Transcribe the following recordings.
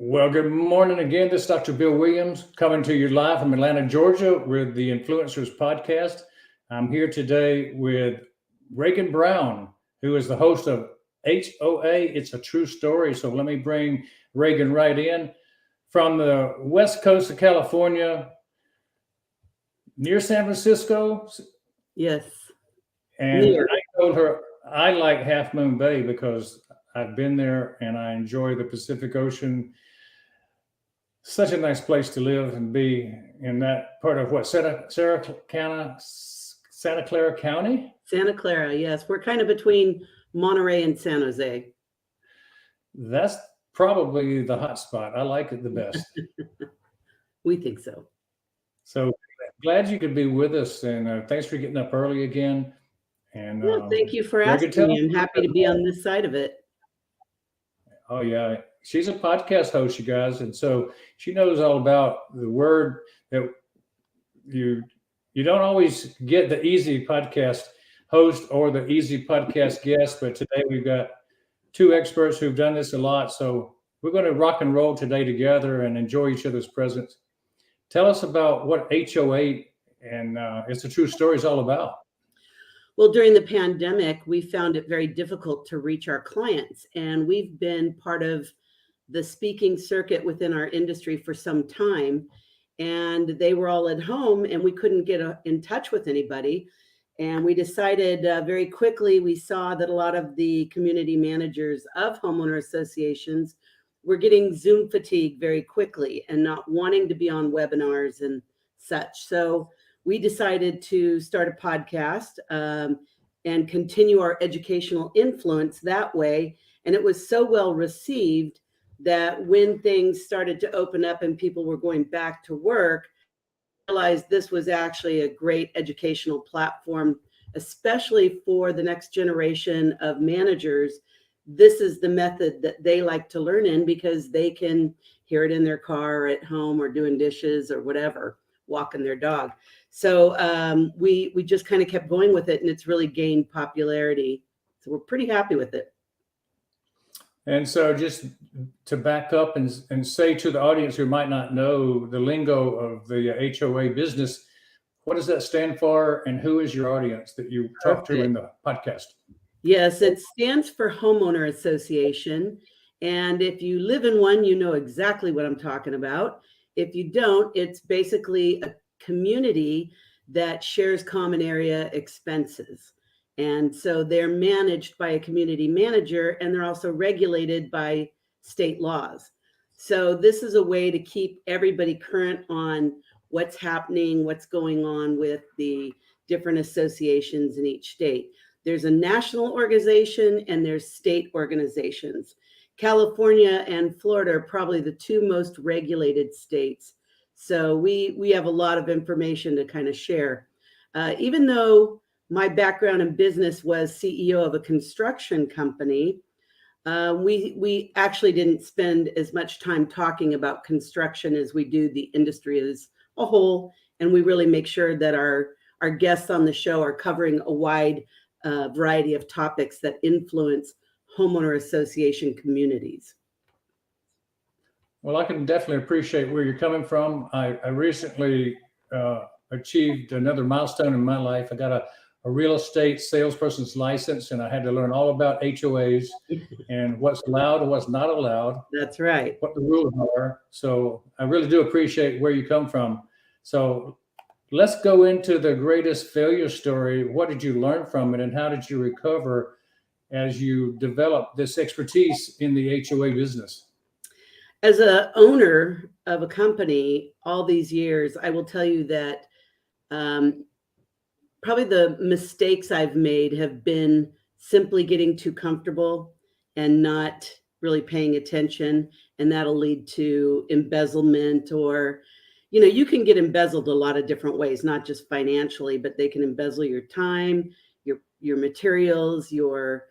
Well, good morning again. This is Dr. Bill Williams coming to you live from Atlanta, Georgia with the Influencers Podcast. I'm here today with Regan Brown, who is the host of H.O.A. It's a True Story. So let me bring Regan right in from the west coast of California, near San Francisco. Yes. And I told her I like Half Moon Bay because I've been there and I enjoy the Pacific Ocean. Such a nice place to live and be in that part of what, Santa Clara County? Santa Clara, yes. We're kind of between Monterey and San Jose. That's probably the hot spot. I like it the best. We think so. So glad you could be with us, and thanks for getting up early again. And thank you for asking me. I'm happy to be on this side of it. Oh, yeah. She's a podcast host, you guys. And so she knows all about the word that you don't always get the easy podcast host or the easy podcast guest. But today we've got two experts who've done this a lot. So we're going to rock and roll today together and enjoy each other's presence. Tell us about what HOA and It's a True Story is all about. Well, during the pandemic, we found it very difficult to reach our clients. And we've been part of the speaking circuit within our industry for some time. And they were all at home and we couldn't get in touch with anybody. And we decided very quickly, we saw that a lot of the community managers of homeowner associations were getting Zoom fatigue very quickly and not wanting to be on webinars and such. So we decided to start a podcast and continue our educational influence that way. And it was so well received that when things started to open up and people were going back to work, I realized this was actually a great educational platform, especially for the next generation of managers. This is the method that they like to learn in because they can hear it in their car or at home or doing dishes or whatever, walking their dog. So we just kind of kept going with it, and it's really gained popularity. So we're pretty happy with it. And so just to back up and say to the audience who might not know the lingo of the HOA business, what does that stand for, and who is your audience that you talk to in the podcast? Yes, it stands for Homeowner Association. And if you live in one, you know exactly what I'm talking about. If you don't, it's basically a community that shares common area expenses. And so they're managed by a community manager, and they're also regulated by state laws. So this is a way to keep everybody current on what's happening, what's going on with the different associations in each state. There's a national organization and there's state organizations. California and Florida are probably the two most regulated states. So we have a lot of information to kind of share. Even though my background in business was CEO of a construction company, we actually didn't spend as much time talking about construction as we do the industry as a whole. And we really make sure that our guests on the show are covering a wide variety of topics that influence homeowner association communities. Well, I can definitely appreciate where you're coming from. I recently achieved another milestone in my life. I got a real estate salesperson's license, and I had to learn all about HOAs and what's allowed and what's not allowed. That's right. What the rules are. So I really do appreciate where you come from. So let's go into the greatest failure story. What did you learn from it, and how did you recover as you developed this expertise in the HOA business? As an owner of a company all these years, I will tell you that probably the mistakes I've made have been simply getting too comfortable and not really paying attention. And that'll lead to embezzlement, or, you know, you can get embezzled a lot of different ways, not just financially, but they can embezzle your time, your materials, your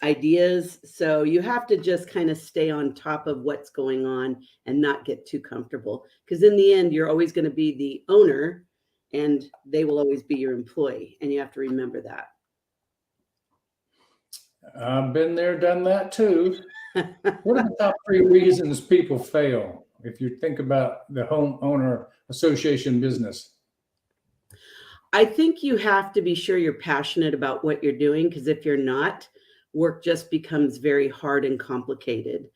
ideas. So you have to just kind of stay on top of what's going on and not get too comfortable. Because in the end, you're always going to be the owner and they will always be your employee. And you have to remember that. I've been there, done that too. What are the top 3 reasons people fail if you think about the homeowner association business? I think you have to be sure you're passionate about what you're doing, because if you're not, work just becomes very hard and complicated.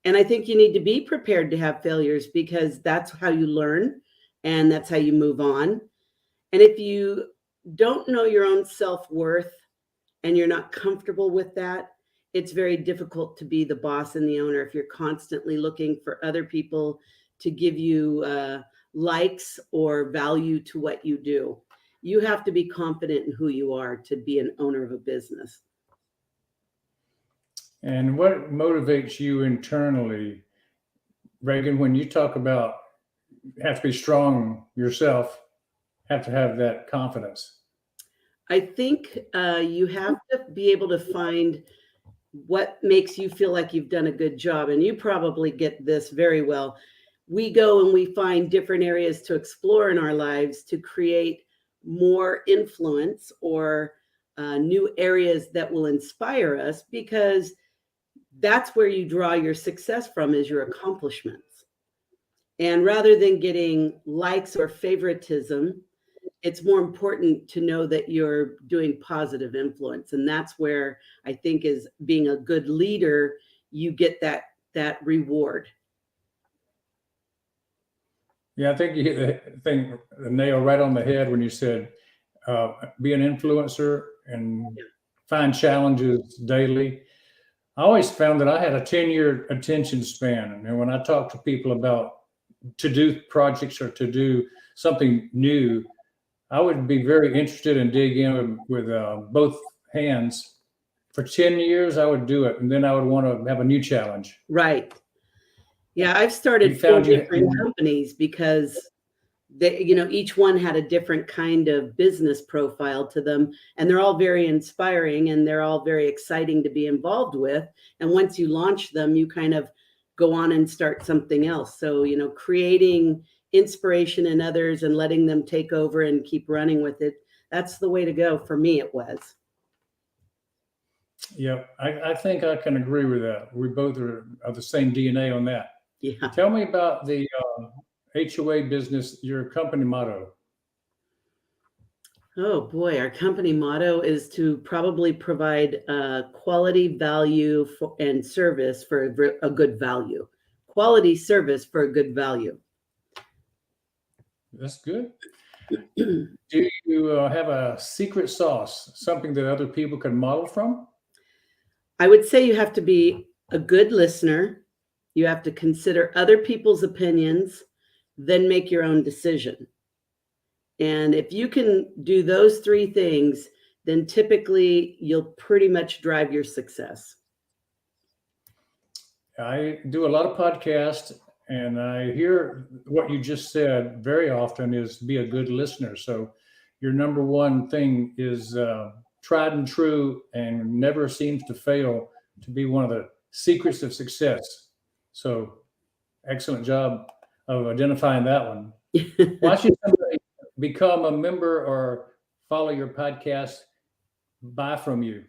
And I think you need to be prepared to have failures, because that's how you learn and that's how you move on. And if you don't know your own self-worth and you're not comfortable with that, it's very difficult to be the boss and the owner if you're constantly looking for other people to give you likes or value to what you do. You have to be confident in who you are to be an owner of a business. And what motivates you internally, Reagan, when you talk about have to be strong yourself, have to have that confidence? I think you have to be able to find what makes you feel like you've done a good job. And you probably get this very well. We go and we find different areas to explore in our lives to create more influence or new areas that will inspire us, because that's where you draw your success from, is your accomplishments. And rather than getting likes or favoritism, it's more important to know that you're doing positive influence. And that's where I think is being a good leader, you get that reward. Yeah, I think you hit the nail right on the head when you said be an influencer and find challenges daily. I always found that I had a 10-year attention span. And when I talk to people about to do projects or to do something new, I would be very interested in digging in with both hands. For 10 years, I would do it. And then I would want to have a new challenge. Right. Yeah, I've You started 4 found different companies because they, each one had a different kind of business profile to them, and they're all very inspiring and they're all very exciting to be involved with. And once you launch them, you kind of go on and start something else. So, creating inspiration in others and letting them take over and keep running with it, that's the way to go. For me, it was. Yeah, I think I can agree with that. We both are of the same DNA on that. Yeah. Tell me about the HOA business, your company motto. Oh boy, our company motto is to probably provide quality value and service for a good value. Quality service for a good value. That's good. Do you have a secret sauce, something that other people can model from? I would say you have to be a good listener. You have to consider other people's opinions, then make your own decision. And if you can do those 3 things, then typically you'll pretty much drive your success. I do a lot of podcasts, and I hear what you just said very often is be a good listener. So your number one thing is tried and true and never seems to fail to be one of the secrets of success. So excellent job of identifying that one. Why should somebody become a member or follow your podcast, buy from you?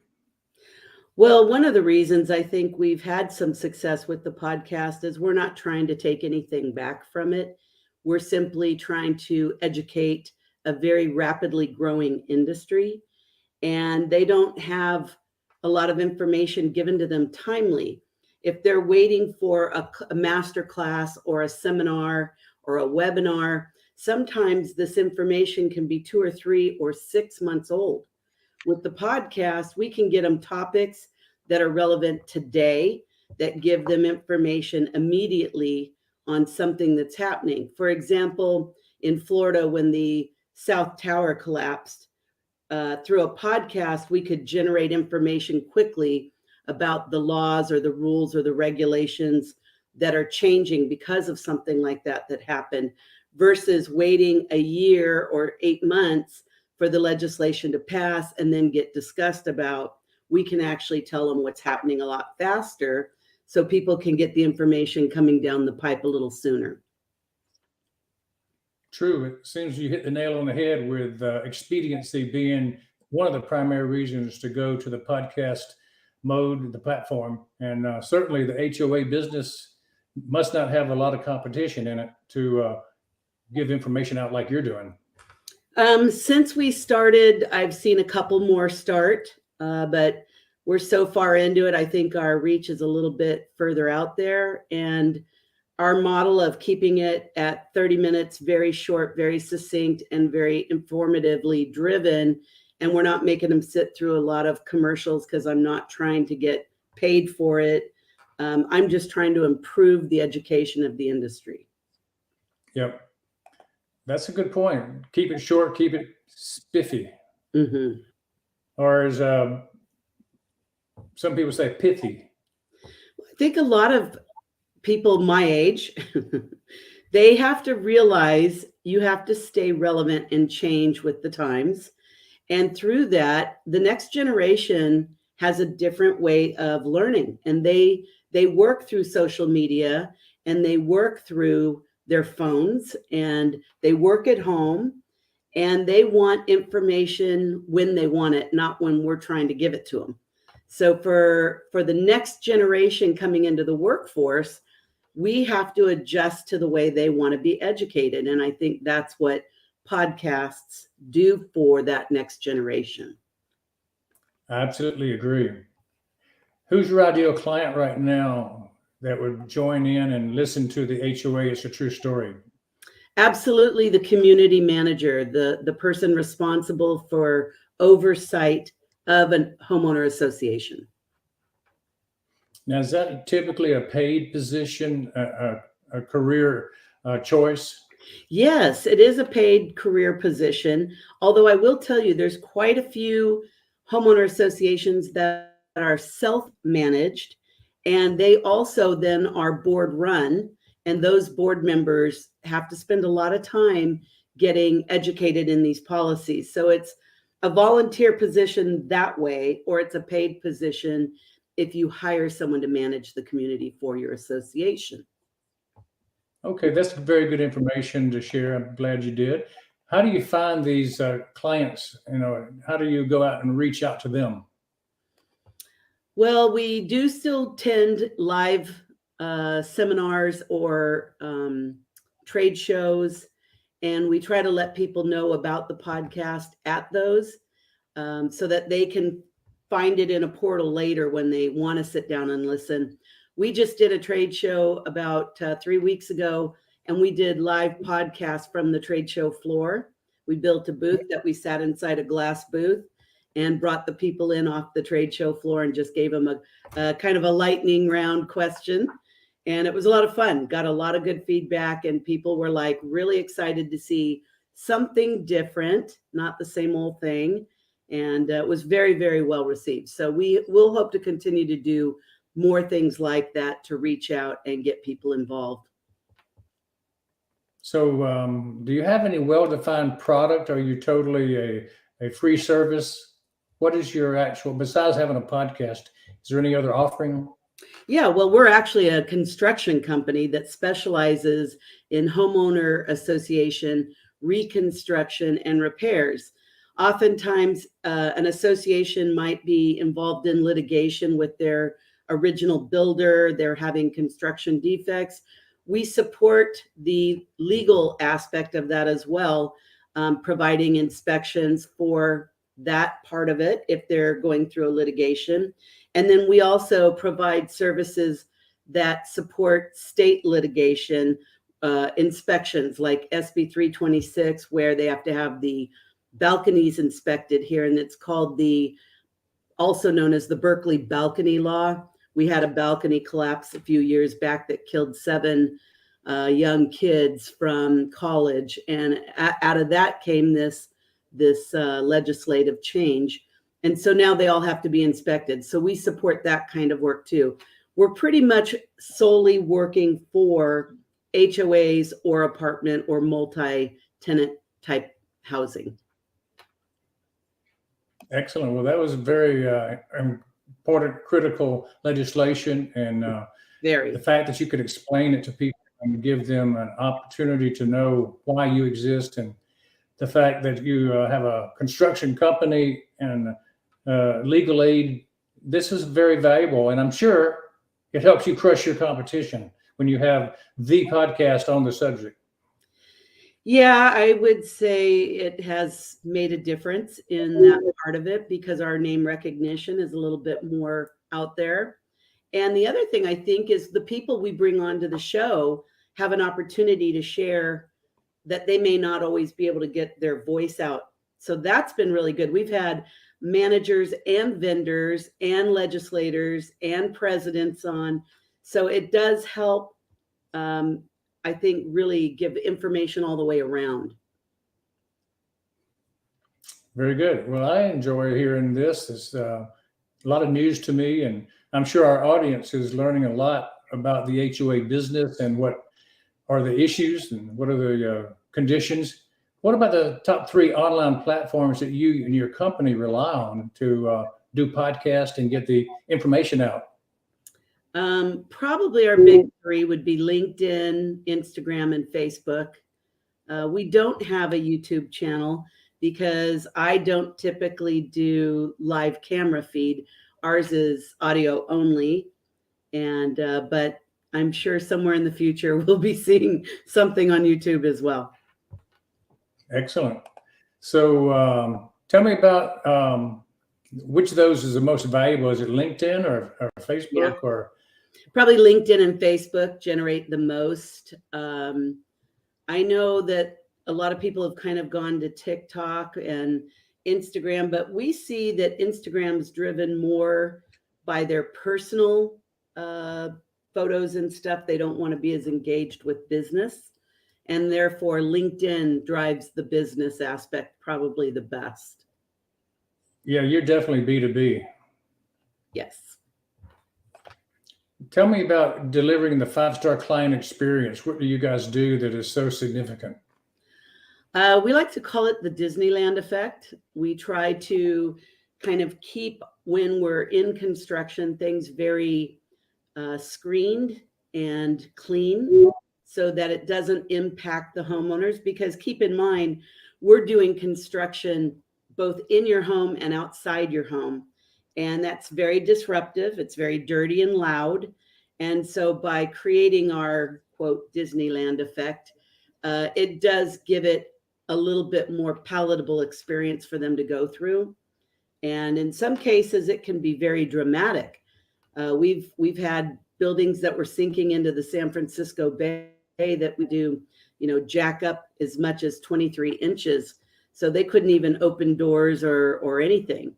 Well, one of the reasons I think we've had some success with the podcast is we're not trying to take anything back from it. We're simply trying to educate a very rapidly growing industry, and they don't have a lot of information given to them timely. If they're waiting for a master class or a seminar or a webinar, sometimes this information can be 2 or 3 or 6 months old. With the podcast, we can get them topics that are relevant today, that give them information immediately on something that's happening. For example, in Florida, when the South Tower collapsed, through a podcast, we could generate information quickly about the laws or the rules or the regulations that are changing because of something like that happened, versus waiting a year or 8 months for the legislation to pass and then get discussed about. We can actually tell them what's happening a lot faster, so people can get the information coming down the pipe a little sooner. True. It seems you hit the nail on the head with expediency being one of the primary reasons to go to the podcast mode, the platform, and certainly the HOA business must not have a lot of competition in it to give information out like you're doing. Since we started, I've seen a couple more start, but we're so far into it. I think our reach is a little bit further out there, and our model of keeping it at 30 minutes, very short, very succinct, and very informatively driven. And we're not making them sit through a lot of commercials because I'm not trying to get paid for it. I'm just trying to improve the education of the industry. Yep. That's a good point. Keep it short, keep it spiffy. Mm-hmm. Or as some people say, pithy. I think a lot of people my age, they have to realize you have to stay relevant and change with the times. And through that, the next generation has a different way of learning. And they work through social media, and they work through their phones, and they work at home, and they want information when they want it, not when we're trying to give it to them. So for the next generation coming into the workforce, we have to adjust to the way they want to be educated. And I think that's what podcasts do for that next generation. I absolutely agree. Who's your ideal client right now that would join in and listen to the HOA It's a True Story? Absolutely, the community manager, the person responsible for oversight of a homeowner association. Now, is that typically a paid position, a career choice? Yes, it is a paid career position. Although I will tell you, there's quite a few homeowner associations that are self-managed, and they also then are board run. And those board members have to spend a lot of time getting educated in these policies. So it's a volunteer position that way, or it's a paid position if you hire someone to manage the community for your association. Okay, that's very good information to share. I'm glad you did. How do you find these clients? How do you go out and reach out to them? Well, we do still attend live seminars or trade shows, and we try to let people know about the podcast at those so that they can find it in a portal later when they want to sit down and listen. We just did a trade show about 3 weeks ago, and we did live podcasts from the trade show floor. We built a booth that we sat inside a glass booth and brought the people in off the trade show floor and just gave them a kind of a lightning round question. And it was a lot of fun, got a lot of good feedback, and people were like really excited to see something different, not the same old thing. And it was very, very well received. So we will hope to continue to do more things like that to reach out and get people involved. So do you have any well-defined product? Are you totally a free service? What is your actual, besides having a podcast, is there any other offering? Yeah, well, we're actually a construction company that specializes in homeowner association, reconstruction, and repairs. Oftentimes, an association might be involved in litigation with their original builder. They're having construction defects. We support the legal aspect of that as well, providing inspections for that part of it if they're going through a litigation. And then we also provide services that support state litigation inspections like SB 326, where they have to have the balconies inspected here. And it's called also known as the Berkeley balcony law. We had a balcony collapse a few years back that killed 7 young kids from college. And out of that came this legislative change. And so now they all have to be inspected. So we support that kind of work too. We're pretty much solely working for HOAs or apartment or multi-tenant type housing. Excellent. Well, that was very important, critical legislation. And Very. the fact that you could explain it to people and give them an opportunity to know why you exist, and the fact that you have a construction company and legal aid this is very valuable, and I'm sure it helps you crush your competition when you have the podcast on the subject. Yeah, I would say it has made a difference in that part of it because our name recognition is a little bit more out there. And the other thing I think is the people we bring onto the show have an opportunity to share that they may not always be able to get their voice out. So that's been really good. We've had managers and vendors and legislators and presidents on. So it does help, I think, really give information all the way around. Very good. Well, I enjoy hearing this. It's a lot of news to me, and I'm sure our audience is learning a lot about the HOA business and what are the issues and what are the conditions. What about the top 3 online platforms that you and your company rely on to do podcast and get the information out? Probably our big 3 would be LinkedIn, Instagram, and Facebook. We don't have a YouTube channel because I don't typically do live camera feed. Ours is audio only. And, but I'm sure somewhere in the future we'll be seeing something on YouTube as well. Excellent. So tell me about which of those is the most valuable. Is it LinkedIn or Facebook? Yeah. Or probably LinkedIn and Facebook generate the most. I know that a lot of people have kind of gone to TikTok and Instagram, but we see that Instagram's driven more by their personal photos and stuff. They don't want to be as engaged with business. And therefore, LinkedIn drives the business aspect probably the best. yeah, you're definitely B2B. Yes. Tell me about delivering the 5-star client experience. What do you guys do that is so significant? We like to call it the Disneyland effect. We try to kind of keep, when we're in construction, things very screened and clean so that it doesn't impact the homeowners. Because keep in mind, we're doing construction both in your home and outside your home. And that's very disruptive. It's very dirty and loud. And so by creating our, quote, Disneyland effect, it does give it a little bit more palatable experience for them to go through. And in some cases, it can be very dramatic. We've had buildings that were sinking into the San Francisco Bay that we do, jack up as much as 23 inches. So they couldn't even open doors or anything.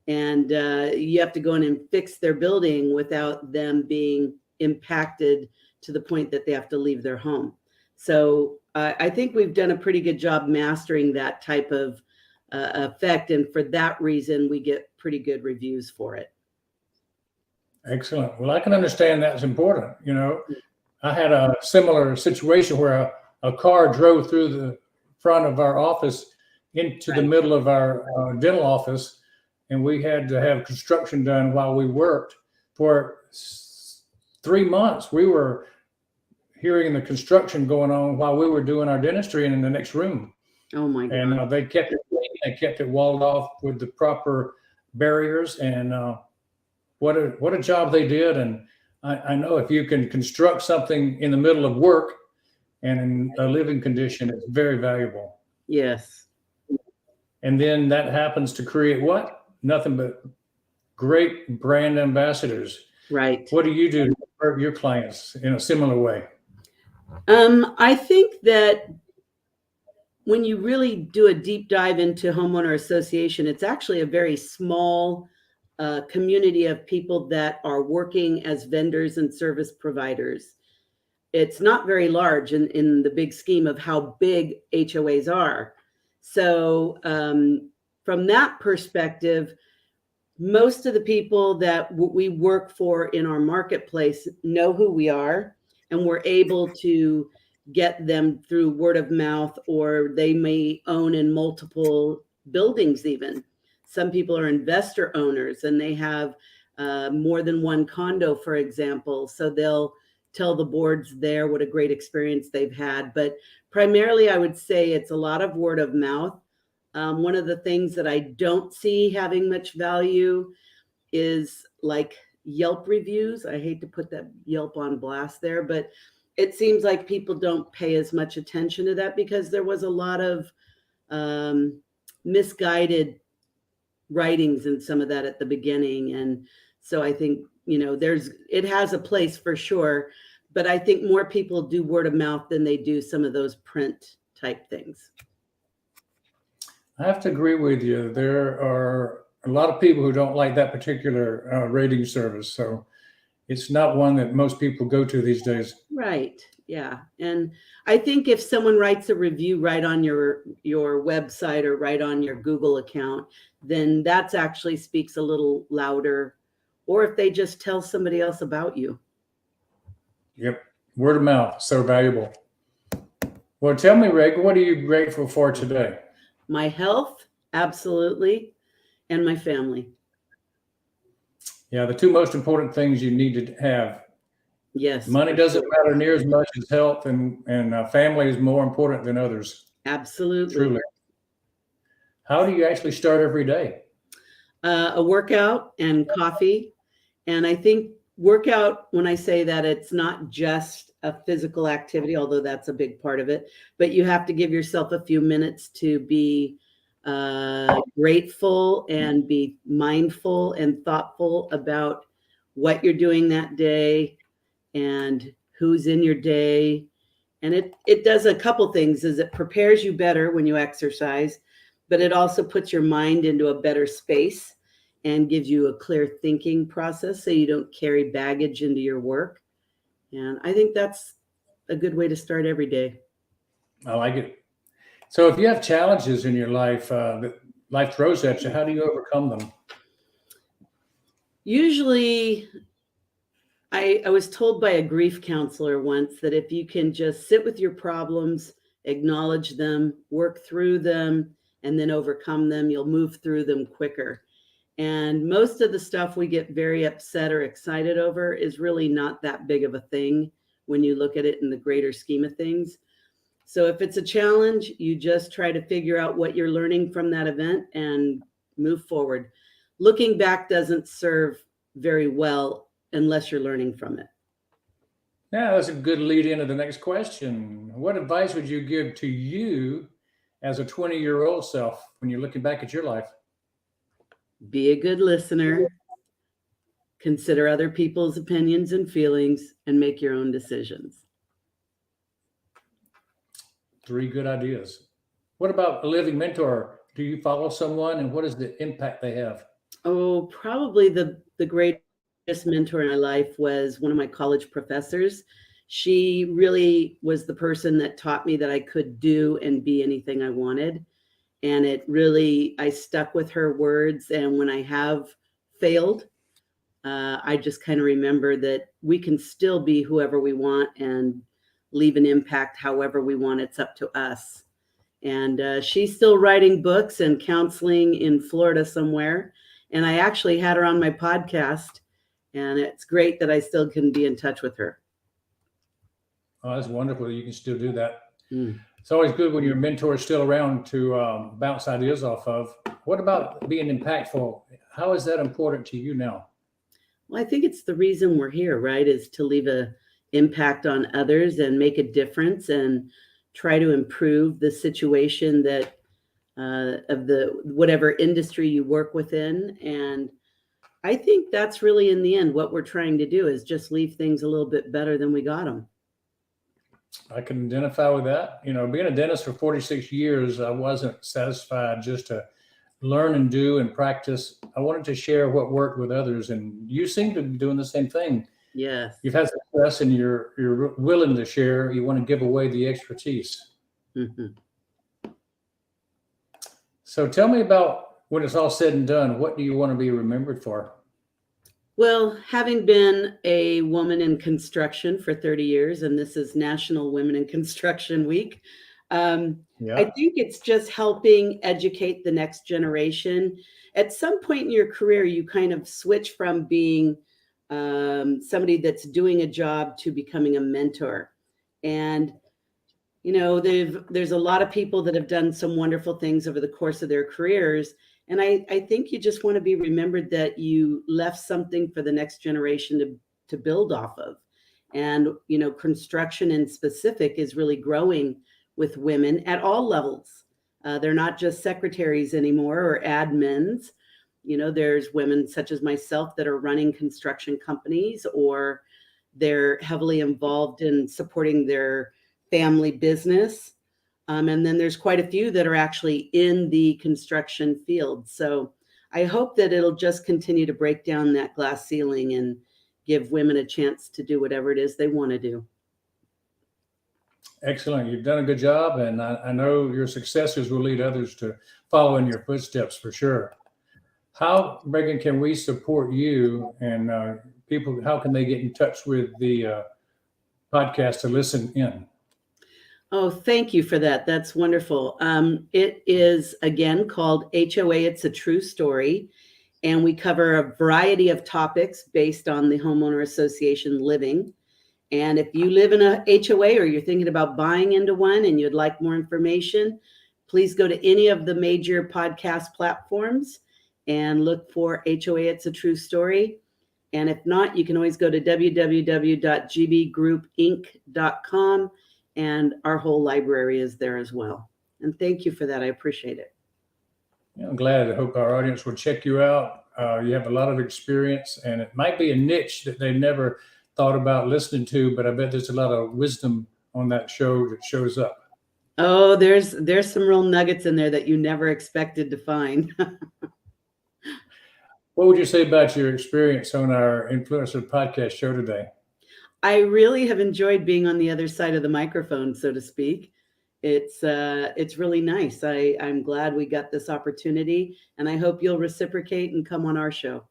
And you have to go in and fix their building without them being impacted to the point that they have to leave their home. So I think we've done a pretty good job mastering that type of effect. And for that reason, we get pretty good reviews for it. Excellent. Well, I can understand that's important. I had a similar situation where a car drove through the front of our office into the middle of our dental office, and we had to have construction done while we worked. For 3 months, we were hearing the construction going on while we were doing our dentistry in the next room. Oh my God. And they kept it clean. They kept it walled off with the proper barriers. And what a job they did. And I know if you can construct something in the middle of work and in a living condition, it's very valuable. Yes. And then that happens to create what? Nothing but great brand ambassadors. Right. What do you do to convert your clients in a similar way? I think that when you really do a deep dive into homeowner association, it's actually a very small community of people that are working as vendors and service providers. It's not very large in the big scheme of how big HOAs are. So from that perspective, most of the people that we work for in our marketplace know who we are, and we're able to get them through word of mouth, or they may own in multiple buildings even. Some people are investor owners and they have more than one condo, for example. So they'll tell the boards there what a great experience they've had. But primarily, I would say it's a lot of word of mouth. One of the things that I don't see having much value is like Yelp reviews. I hate to put that Yelp on blast there, but it seems like people don't pay as much attention to that because there was a lot of misguided writings and some of that at the beginning. And so I think, it has a place for sure, but I think more people do word of mouth than they do some of those print type things. I have to agree with you. There are a lot of people who don't like that particular rating service. So it's not one that most people go to these days. Right. Yeah. And I think if someone writes a review right on your website or right on your Google account, then that's actually speaks a little louder. Or if they just tell somebody else about you. Yep. Word of mouth, so valuable. Well, tell me, Regan, what are you grateful for today? My health, absolutely, and my family. Yeah, the two most important things you need to have. Yes. Money doesn't matter near as much as health, and family is more important than others. Absolutely. Truly. How do you actually start every day? A workout and coffee. And I think workout, when I say that, it's not just a physical activity, although that's a big part of it, but you have to give yourself a few minutes to be grateful and be mindful and thoughtful about what you're doing that day and who's in your day. And it does a couple things. Is it prepares you better when you exercise, but it also puts your mind into a better space and gives you a clear thinking process so you don't carry baggage into your work. And I think that's a good way to start every day. I like it. So if you have challenges in your life that life throws at you, how do you overcome them? Usually, I was told by a grief counselor once that if you can just sit with your problems, acknowledge them, work through them, and then overcome them, you'll move through them quicker. And most of the stuff we get very upset or excited over is really not that big of a thing when you look at it in the greater scheme of things. So if it's a challenge, you just try to figure out what you're learning from that event and move forward. Looking back doesn't serve very well unless you're learning from it. Yeah, that's a good lead into the next question. What advice would you give to you as a 20-year-old self when you're looking back at your life? Be a good listener, consider other people's opinions and feelings, and make your own decisions. 3 good ideas. What about a living mentor? Do you follow someone, and what is the impact they have? Oh, probably the greatest mentor in my life was one of my college professors. She really was the person that taught me that I could do and be anything I wanted. And I stuck with her words. And when I have failed, I just kind of remember that we can still be whoever we want and leave an impact however we want. It's up to us. And she's still writing books and counseling in Florida somewhere. And I actually had her on my podcast. And it's great that I still can be in touch with her. Oh, that's wonderful. You can still do that. Mm. It's always good when your mentor is still around to bounce ideas off of. What about being impactful? How is that important to you now? Well, I think it's the reason we're here, right? Is to leave an impact on others and make a difference and try to improve the situation that of the whatever industry you work within. And I think that's really in the end what we're trying to do is just leave things a little bit better than we got them. I can identify with that. Being a dentist for 46 years, I wasn't satisfied just to learn and do and practice. I wanted to share what worked with others, and you seem to be doing the same thing. Yes. You've had success and you're willing to share. You want to give away the expertise. Mm-hmm. So tell me about when it's all said and done, what do you want to be remembered for? Well, having been a woman in construction for 30 years, and this is National Women in Construction Week, I think it's just helping educate the next generation. At some point in your career, you kind of switch from being somebody that's doing a job to becoming a mentor. And, there's a lot of people that have done some wonderful things over the course of their careers. And I think you just want to be remembered that you left something for the next generation to build off of. And, construction in specific is really growing with women at all levels. They're not just secretaries anymore or admins. There's women such as myself that are running construction companies, or they're heavily involved in supporting their family business. And then there's quite a few that are actually in the construction field. So I hope that it'll just continue to break down that glass ceiling and give women a chance to do whatever it is they want to do. Excellent. You've done a good job, and I know your successors will lead others to follow in your footsteps for sure. How, Regan, can we support you, and people, how can they get in touch with the podcast to listen in? Oh, thank you for that. That's wonderful. It is, again, called HOA, It's a True Story. And we cover a variety of topics based on the homeowner association living. And if you live in a HOA or you're thinking about buying into one and you'd like more information, please go to any of the major podcast platforms and look for HOA, It's a True Story. And if not, you can always go to www.gbgroupinc.com. And our whole library is there as well. And thank you for that. I appreciate it. Yeah, I'm glad. I hope our audience will check you out. You have a lot of experience, and it might be a niche that they never thought about listening to, but I bet there's a lot of wisdom on that show that shows up. Oh, there's some real nuggets in there that you never expected to find. What would you say about your experience on our Influencer podcast show today? I really have enjoyed being on the other side of the microphone, so to speak. It's really nice. I'm glad we got this opportunity, and I hope you'll reciprocate and come on our show.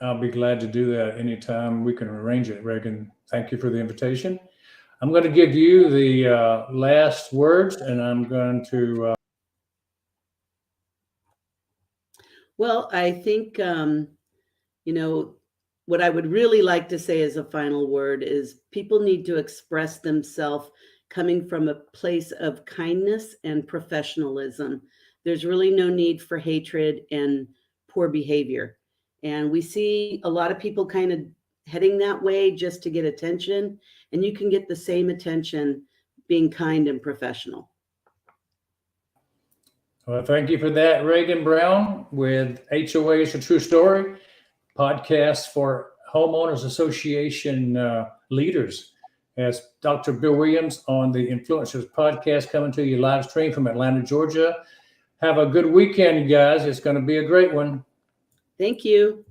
I'll be glad to do that anytime we can arrange it, Regan. Thank you for the invitation. I'm going to give you the last words, and I'm going to... Well, I think, what I would really like to say as a final word is people need to express themselves coming from a place of kindness and professionalism. There's really no need for hatred and poor behavior. And we see a lot of people kind of heading that way just to get attention. And you can get the same attention being kind and professional. Well, thank you for that, Regan Brown with HOA, It's a True Story, podcast for homeowners association leaders. As Dr. Bill Williams on the Influencers podcast, coming to you live stream from Atlanta, Georgia. Have a good weekend, you guys. It's going to be a great one. Thank you.